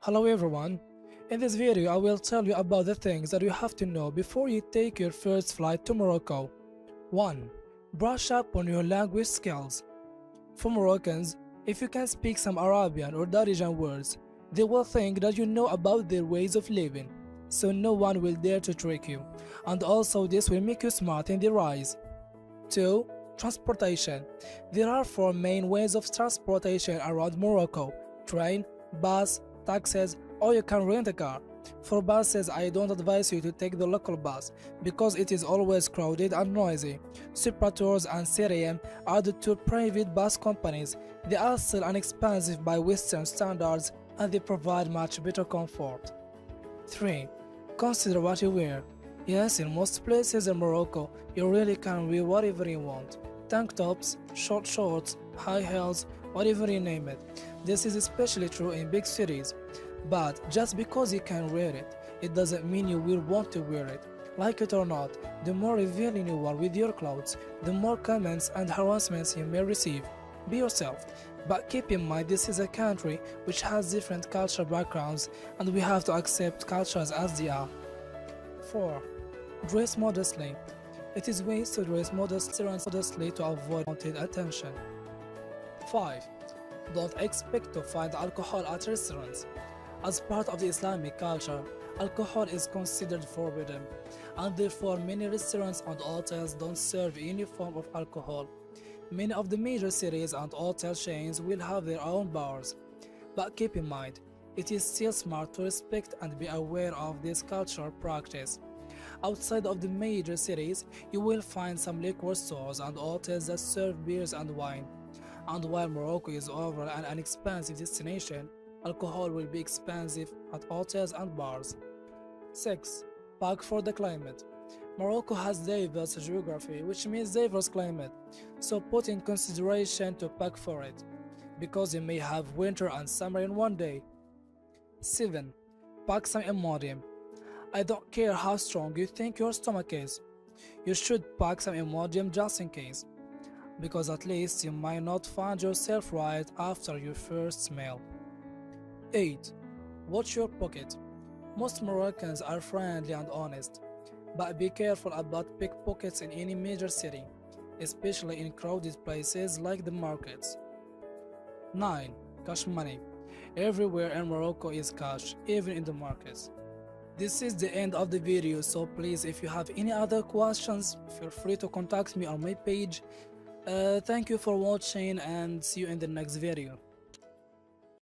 Hello everyone. In this video I will tell you about the things that you have to know before you take your first flight to Morocco. 1. Brush up on your language skills. For Moroccans, if you can speak some Arabian or Darija words, they will think that you know about their ways of living, so no one will dare to trick you, and also this will make you smart in their eyes. 2. Transportation. There are four main ways of transportation around Morocco: train, bus, taxis, or you can rent a car. For buses, I don't advise you to take the local bus because it is always crowded and noisy. Supertours and CRM are the two private bus companies. They are still inexpensive by Western standards and they provide much better comfort. 3. Consider what you wear. Yes, in most places in Morocco, you really can wear whatever you want. Tank tops, short shorts, high heels, whatever you name it. This is especially true in big cities. But just because you can wear it, it doesn't mean you will want to wear it. Like it or not, the more revealing you are with your clothes, the more comments and harassments you may receive. Be yourself, but keep in mind this is a country which has different cultural backgrounds and we have to accept cultures as they are. 4. Dress modestly. It is ways to dress modestly to avoid unwanted attention. 5. Don't expect to find alcohol at restaurants. As part of the Islamic culture, alcohol is considered forbidden, and therefore many restaurants and hotels don't serve any form of alcohol. Many of the major cities and hotel chains will have their own bars. But keep in mind, it is still smart to respect and be aware of this cultural practice. Outside of the major cities, you will find some liquor stores and hotels that serve beers and wine. And while Morocco is overall an inexpensive destination, alcohol will be expensive at hotels and bars. 6. Pack for the climate. Morocco has diverse geography, which means diverse climate, so put in consideration to pack for it, because you may have winter and summer in one day. 7. Pack some Imodium. I don't care how strong you think your stomach is. You should pack some Imodium just in case, because at least you might not find yourself right after your first meal. 8. Watch your pocket. Most Moroccans are friendly and honest, but be careful about pickpockets in any major city, especially in crowded places like the markets. 9. Cash money. Everywhere in Morocco is cash, even in the markets. This is the end of the video, so please, if you have any other questions, feel free to contact me on my page. Thank you for watching and see you in the next video.